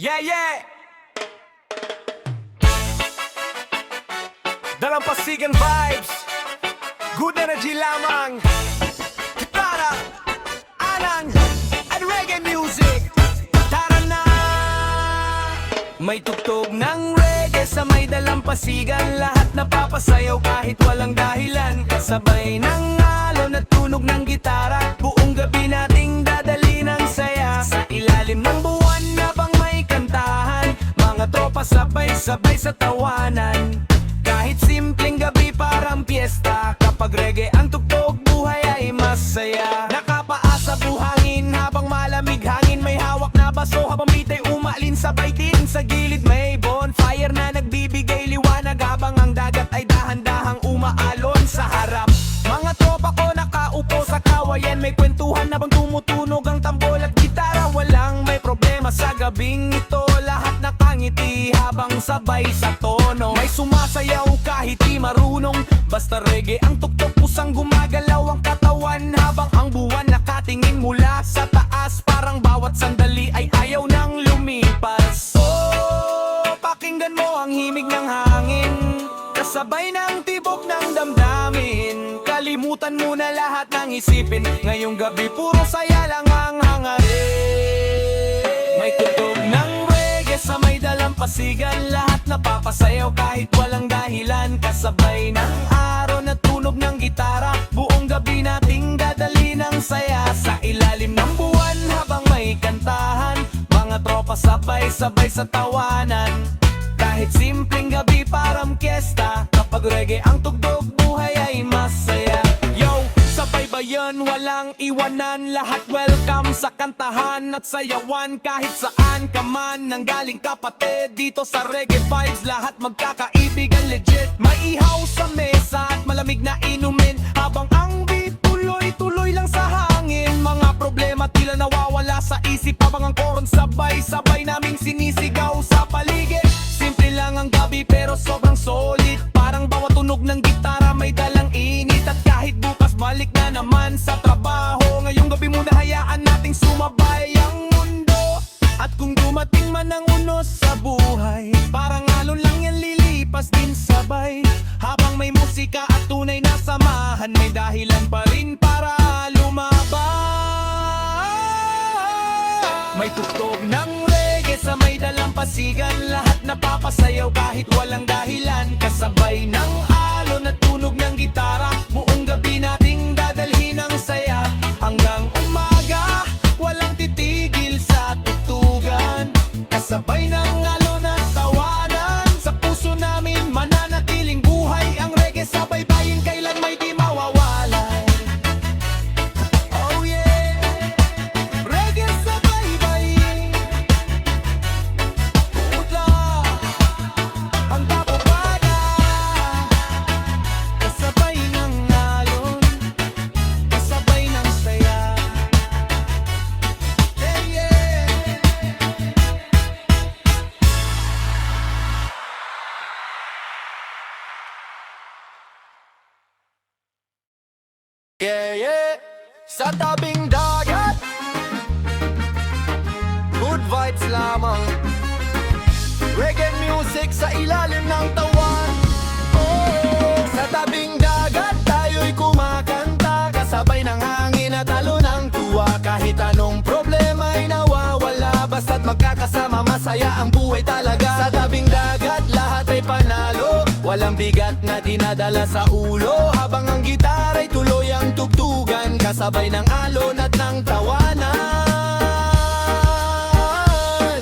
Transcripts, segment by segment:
Yeah, yeah! Dalampasigan vibes, good energy lamang. Gitara, anang, and reggae music. Tara na! May tugtog ng reggae sa may dalampasigan. Lahat napapasayaw kahit walang dahilan. Kasabay ng alon at tunog ng gitara. Buong gabi nating dadali ng saya. Sa ilalim ng buwan habang may kantahan. Mga tropa sabay-sabay sa tawanan. Kahit simpleng gabi parang piyesta. Kapag reggae ang tugtog, buhay ay masaya. Nakapaasa buhangin habang malamig hangin. May hawak na baso habang bitay umalin. Sabay din sa gilid may bonfire na nagbibigay liwanag. Habang ang dagat ay dahan-dahang umaalon sa harap. Mga tropa ko nakaupo sa kawayan. May kwentuhan habang tumutunog ang tambol at gitara. Walang may problema sa gabing ito. Lahat nakangiti habang sabay sa tono. May sumasayaw kahit di marunong. Basta reggae ang tuktok, pusang gumagalaw ang katawan. Habang ang buwan nakatingin mula sa taas. Parang bawat sandali ay ayaw nang lumipas. Oh, pakinggan mo ang himig ng hangin. Kasabay ng tibok ng damdamin. Kalimutan mo na lahat ng isipin. Ngayong gabi puro saya lang ang hangarin. May tugtog ng reggae sa may dalampasigan. Lahat napapasayaw kahit walang dahilan. Kasabay ng araw na tunog ng gitara. Buong gabi nating dadali ng saya. Sa ilalim ng buwan habang may kantahan. Mga tropa sabay-sabay sa tawanan. Kahit simpleng gabi parang piyesta. Kapag reggae ang tugtog, buhay ay masaya. Yo, sabay ba yun? Walang iwanan. Lahat welcome sa kantahan at sayawan. Kahit saan ka man nanggaling kapatid. Dito sa reggae vibes lahat magkakaibigan legit. May ihaw sa mesa at malamig na inumin. Habang ang beat tuloy-tuloy lang sa hangin. Mga problema tila nawawala sa isip. Habang ang koron sabay-sabay naming sinisigaw sa paligid. Simple lang ang gabi pero sobrang solid. Parang bawat tunog ng gitara may dalang init. At kahit bukas balik na naman sa trabaho, ngayong gabi muna hayaan nating sumabay ang mundo. At kung dumating man ang unos sa buhay, parang alon lang yan lilipas din sabay. Habang may musika at tunay na samahan, may dahilan pa rin para lumaban. May tugtog ng reggae sa may dalampasigan. Lahat napapasayaw kahit walang dahilan. Kasabay ng alon at tunog ng gitara. Buong gabi nating dadalhin ng saya. Hanggang umaga, walang titigil sa tugtugan. Kasabay ng alon at tawanan. Sa puso namin mananatiling buhay. Ang reggae sa baybayin kailan may di mawawalay. Oh yeah, reggae sa baybayin. Putla ang tapupada. Kasabay ng alon, kasabay ng saya. Yeah, yeah. Yeah, yeah. Sa tabing dagat, good vibes lamang. Reggae music sa ilalim ng tawan. Oh, sa tabing dagat tayo'y kumakanta. Kasabay ng hangin at alon ng tuwa. Kahit anong problema ay nawawala. Basta't magkakasama masaya ang buhay talaga. Sa tabing dagat lahat ay panalo. Walang bigat na dinadala sa ulo. Habang ang gitara'y tuloy ang tugtugan. Kasabay ng alon at ng tawanan.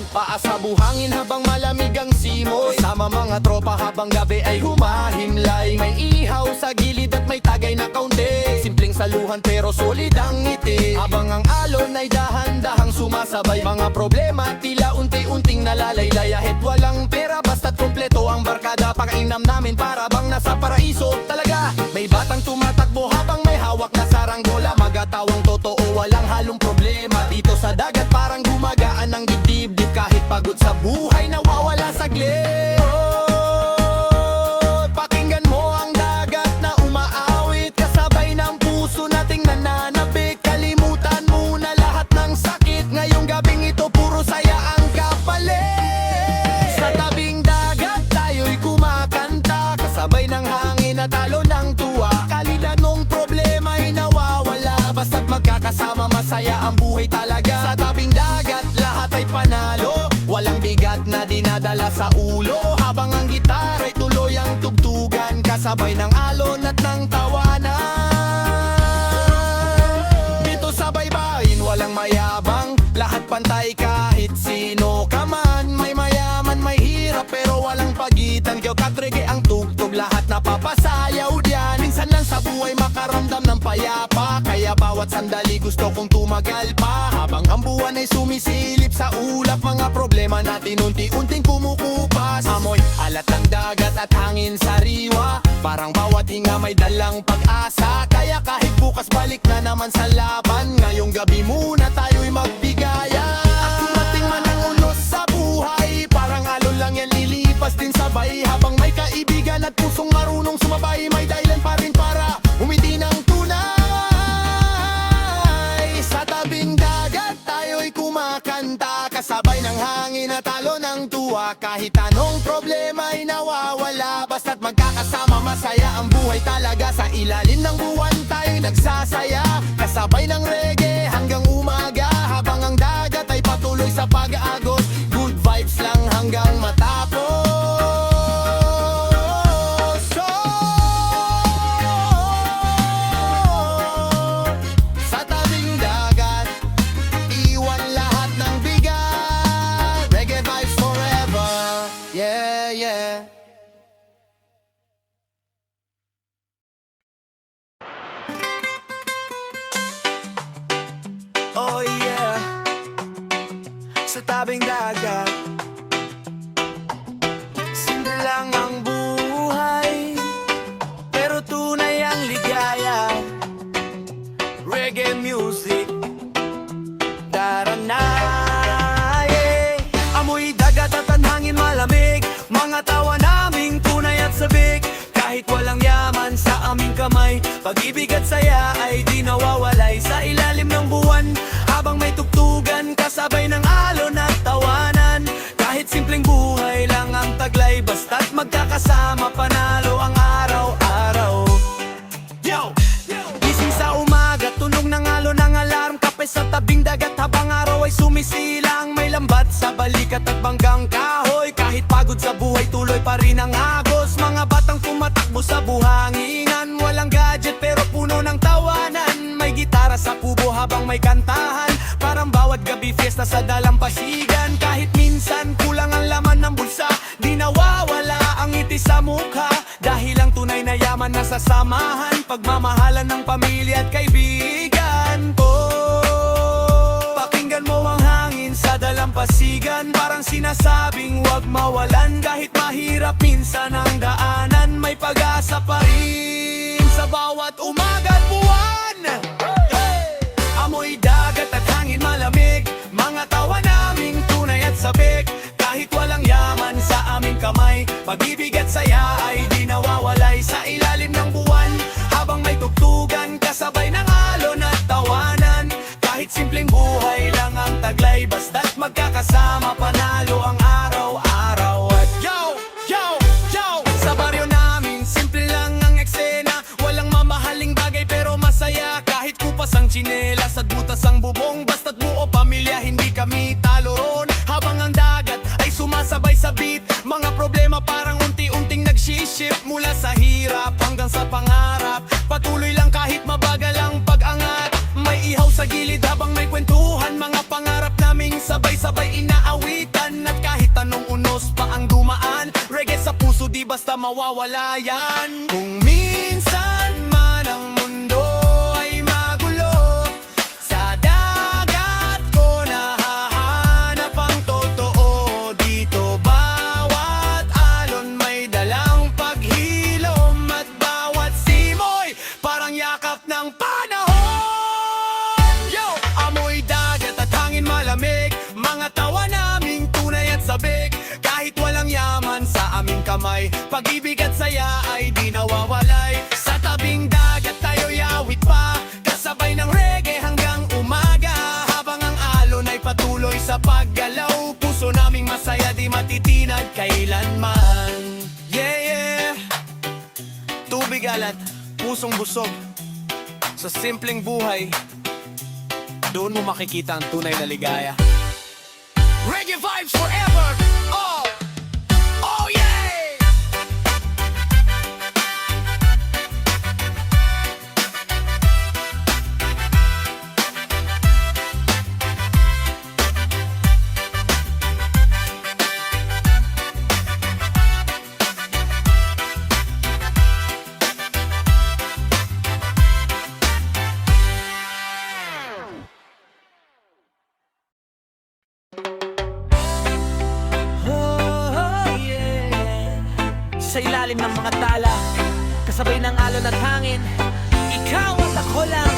Paasa buhangin habang malamig ang simos. Sama mga tropa habang gabi ay humahimlay. May ihaw sa gilid at may tagay na kaunti. Simpleng saluhan pero solid ang ngiti. Habang ang alon ay dahan-dahang sumasabay. Mga problema tila unti-unting nalalaylay. Kahit walang pera basta't kompleto ang barkada. Pakainam namin para bang nasa paraiso. Talaga may batang tumatakbo habang may hawak na saranggola. Magatawang totoo walang halong problema. Dito sa dagat parang gumagaan ang dibdib. Kahit pagod sa buhay nawawala saglit. Oh, pakinggan mo ang dagat na umaawit. Kasabay ng puso nating nananabik. Kalimutan mo na lahat ng sakit. Ngayong gabing ito puro saya ang kapalit. buhay talaga. Sa tabing dagat, lahat ay panalo. Walang bigat na dinadala sa ulo. Habang ang gitara'y tuloy ang tugtugan, kasabay ng alon at ng tawanan. Dito sa baybayin, walang mayabang, lahat pantay kahit sino ka man. May mayaman, may hirap, pero walang pagitan. Katrege ang tugtog, lahat napapasayaw diyan. Minsan lang sa buhay makaramdam ng payapa, kaya bawat sandali gusto kong tumagal pa. Habang ang buwan ay sumisilip sa ulap, mga problema natin unti-unting kumukupas. Amoy alat ng dagat at hangin sariwa, parang bawat hinga may dalang pag-asa. Kaya kahit bukas balik na naman sa laban, ngayong gabi muna tayo'y magbigaya. At dumating man ang unos sa buhay, parang alon lang yan lilipas din sabay. Habang may kaibigan at pusong marunong sumabay, may dahilan pa rin para umiti ng tunay. Sa tabing dagat tayo'y kumakanta, kasabay ng hangin at talo ng tuwa. Kahit anong problema ay nawawala, basta't magkakasama masaya ang buhay talaga. Sa ilalim ng buwan tayo'y nagsasaya, kasabay ng reggae hanggang umaga. Habang ang dagat ay patuloy sa pag-aagos, good vibes lang hanggang matapos. Sa tabing dagat, iwan lahat ng bigat. Reggae vibes forever, yeah, yeah. Oh yeah, sa tabing dagat, simple lang ang buhay, pero tunay ang ligaya. Reggae music, tara na, yeah. Amoy dagat at ang hangin malamig, mga tawa naming tunay at sabik. Kahit walang yaman sa aming kamay, pag-ibig at saya ay di nawawalay. Sa ilalim ng buwan, habang may tugtugan, kasabay ng alon at tawanan. Kahit simpleng buhay lang ang taglay, basta't magkakasama panalo ang araw-araw. Yo! Gising sa umaga, tunog ng alon ng alarm, kape sa tabing dagat habang araw ay sumisilang. May lambat sa balikat at banggang kahoy, kahit pagod sa buhay tuloy pa rin ang agos. Mga batang tumatakbo sa buhanginan, walang gadget pero puno ng tawanan. May gitara sa kubo habang may kantahan, parang bawat gabi fiesta sa dalampasigan. Kahit minsan kulang ang laman ng bulsa, di nawawala ang ngiti sa mukha. Dahil ang tunay na yaman nasa samahan, pagmamahalan ng pamilya at kaibigan ko. Pakinggan mo ang hangin sa dalampasigan, parang sinasabing huwag mawalan. Kahit mahirap minsan ang daanan, may pag-asa pa rin sa bawat umaga at buwan. Amoy dagat at hangin malamig, mga tawa naming tunay at sabik. Kahit walang yaman sa aming kamay, pag-ibig at saya ay di nawawalay. Sa ilalim ng buwan, habang may tugtugan, kasabay ng alon at tawanan. Kahit simpleng buhay lang ang taglay, basta't magkakasama panalo ang araw-araw. At yo, yo, yo, sa baryo namin simple lang ang eksena, walang mamahaling bagay pero masaya. Kahit kupas ang tsinelas at butas ang bubong, basta't buo pamilya hindi kami talo ron. Habang ang dagat ay sumasabay sa beat, mga problema parang unti-unting nagsishift. Mula sa hirap hanggang sa pangarap, patuloy lang kahit mabagal ang pag-angat. May ihaw sa gilid habang may kwentuhan, mga pangarap naming sabay-sabay inaawitan. At kahit anong unos pa ang dumaan, reggae sa puso di basta mawawala yan. Kung minsan man ang mundo ay magulo, sa dagat ko nahahanap ang totoo. Dito bawat alon may dalang paghilom, at bawat simoy parang yakap ng panahon. Yo! Amoy dagat at hangin malamig, mga tawa naming tunay at sabik. Kahit walang yaman sa aming kamay, pag-ibig at saya ay di nawawalay. Sa tabing dagat tayo'y awit pa, kasabay ng reggae hanggang umaga. Habang ang alon ay patuloy sa paggalaw, puso naming masaya di matitinag kailanman. Yeah, yeah. Tubig alat, pusong busog, sa simpleng buhay, Doon mo makikita ang tunay na ligaya. Reggae vibes forever! Oh! Oh yeah! Sa ilalim ng mga tala, kasabay ng alon at hangin, ikaw at ako lang.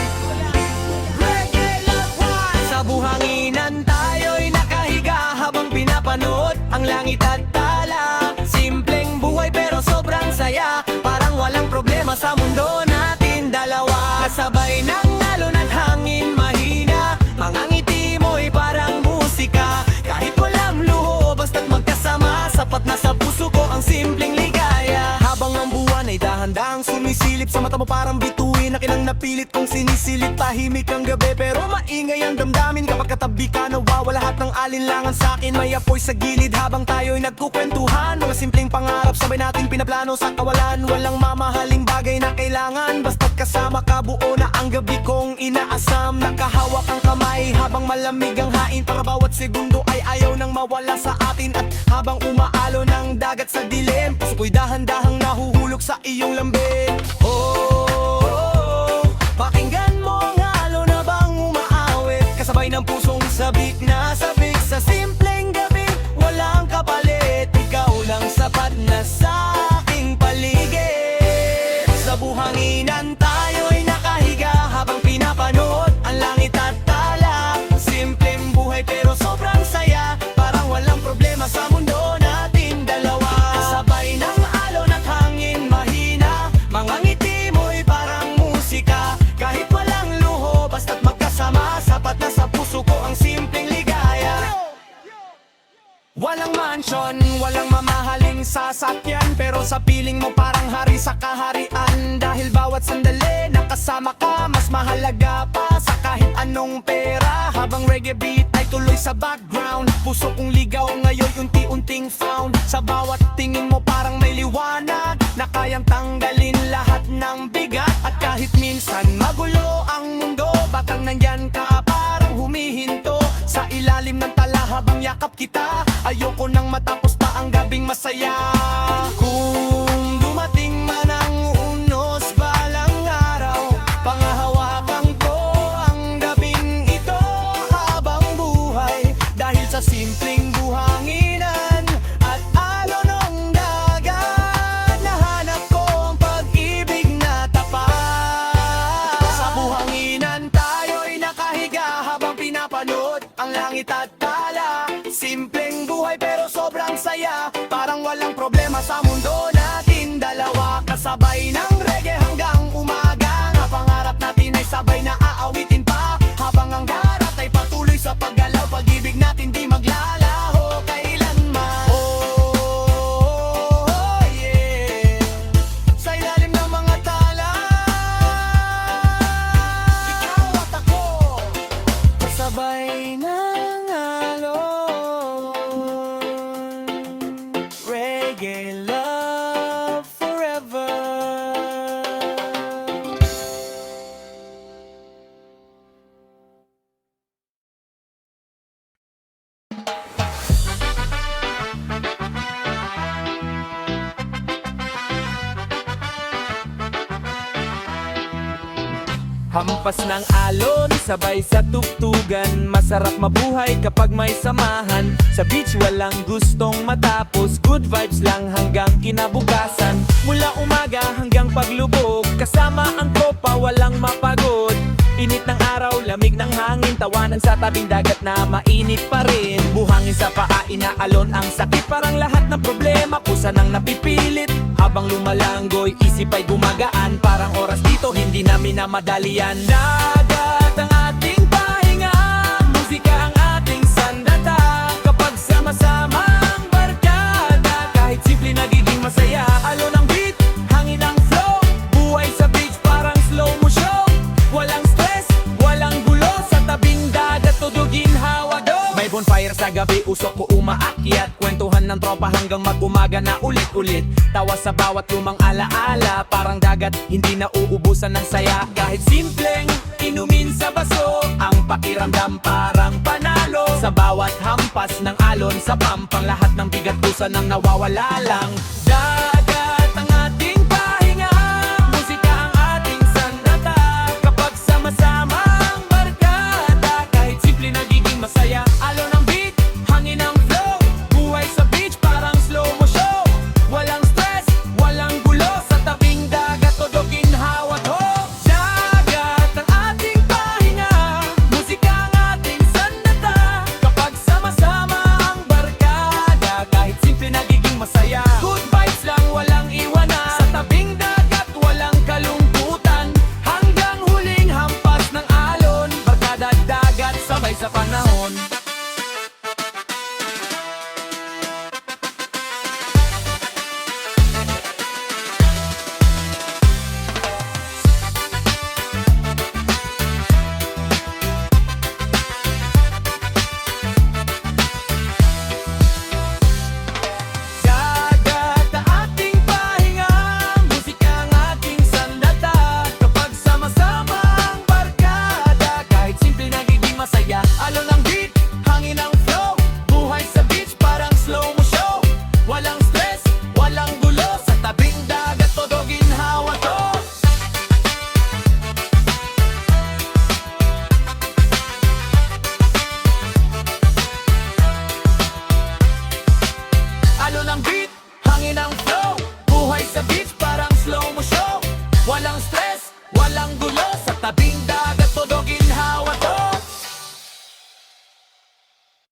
Reggae Love One! Sa buhanginan tayo'y nakahiga habang pinapanood ang langit at tala. Simpleng buhay pero sobrang saya, parang walang problema sa mundo natin dalawa. Kasabay ng alon at hangin, mahina, mga ngiti mo'y parang musika. Kahit walang luho, basta't magkasama, sapat na sa puso ko ang simpleng ligaya. Habang ang buwan ay dahan-dahang sumisilip sa mata mo, parang bituin na kinang napilit kong sinisilip. Tahimik ang gabi pero maingay ang damdamin. Kapag katabi ka, nawawala lahat ng alinlangan sa'kin. May apoy sa gilid habang tayo'y nagkukwentuhan. Mga simpleng pangarap sabay natin pinaplano sa kawalan. Walang mamahaling bagay na kailangan, basta't kasama ka, buo na ang gabi kong inaasam. Nakahawak ang kamay habang malamig ang hain, para bawat segundo ay ayaw nang mawala sa atin. At habang umaalo ng dagat sa dilim, puso ko'y dahan-dahang nahuhulog sa iyong lambing. Oh, pakinggan mo ang alon na bang umaawit, kasabay ng pusong sabik na sabik. Sa simpleng gabi, walang kapalit, ikaw lang sapat na sa aking paligid. Sa buhanginan tayo'y nakahiga habang pinapanood ang langit at tala. Simpleng buhay pero sobrang saya, parang walang problema sa mundo natin dalawa. Kasabay ng alon at hangin, mahina, mga ngiti mo'y parang musika. Kahit walang luho, basta't magkasama, sapat na sa puso ko ang simpleng ligaya. Walang mansyon, walang mamahaling sasakyan, pero sa piling mo parang hari sa kaharian. Dahil bawat sandali nakasama ka, mas mahalaga pa sa kahit anong pera. Habang reggae beat ay tuloy sa background, puso kong ligaw ngayon unti-unting found. Sa bawat tingin mo parang may liwanag na kayang tanggalin lahat ng bigat. At kahit minsan magulo ang mundo, batang nandyan ka parang humihinto. Sa ilalim ng tala habang yakap kita, ayoko nang matapos pa ang gabing masaya. Kung dumating man ang unos balang araw, pangahawakan ko ang gabing ito habang buhay. Dahil sa simpleng buhanginan at alon ng dagat, nahanap ko ang pag-ibig na tapat. Sa buhanginan tayo'y nakahiga habang pinapanood ang langit at tala. Simpleng buhay pero sobrang saya, parang walang problema sa mundo natin dalawa. Kasabay ng reggae hanggang umaga, nga pangarap natin ay sabay na aawitin pa. Habang ang darat ay patuloy sa paggalaw, pag-ibig natin di maglalaho kailanman. Oh, yeah. Sa ilalim ng mga tala, ikaw at ako, kasabay ng alon. Reggae love forever. Hampas ng alon, sabay sa tugtugan. Masarap mabuhay kapag may samahan. Sa beach walang gustong matapos, good vibes lang hanggang kinabukasan. Mula umaga hanggang paglubog, kasama ang tropa walang mapagod. Init ng araw, lamig ng hangin, tawanan sa tabing dagat na mainit pa rin. Buhangin sa paa, inaalon ang sakit, parang lahat ng problema kusa nang napipilit. Habang lumalanggoy, isip ay gumagaan, parang oras dito hindi namin na madalian. Dagat ang ating pahinga, musika ang ating sandata. Kapag sama-sama ang barkada, kahit simple nagiging masaya. Alon ang beat, hangin ang flow, buhay sa beach parang slow motion. Walang stress, walang gulo, sa tabing puso ko umaakyat. Kwentuhan ng tropa hanggang mag-umaga na ulit-ulit. Tawa sa bawat lumang alaala, parang dagat, hindi na uubusan ng saya. Kahit simpleng inumin sa baso, ang pakiramdam parang panalo. Sa bawat hampas ng alon, sa pampang lahat ng bigat pusa nang nawawala lang. Dagat ang ating pahinga, musika ang ating sandata. Kapag sama-sama ang barkada, kahit simple nagiging masaya. Alon ang beat, hangin ang flow, buhay sa beach parang slow motion. Walang stress, walang gulo, sa tabing dagat todo ginhawa to. Dagat ang ating pahinga, musika ang ating sandata. Kapag sama-sama ang barkada, kahit simple nagiging masaya. Good vibes lang, walang iwanan, sa tabing dagat walang kalungkutan. Hanggang huling hampas ng alon, barkada at dagat sabay sa panahon. Dagat ang ating pahinga, musika ang ating sandata. Kapag sama-sama ang barkada, kahit simple nagiging masaya. Alon ang beat, hangin ang flow, buhay sa beach parang slow motion. Walang stress, walang gulo, sa tabing dagat todo ginhawa to. Alon ang beat, hangin ang flow, buhay sa beach parang slow motion. Walang stress,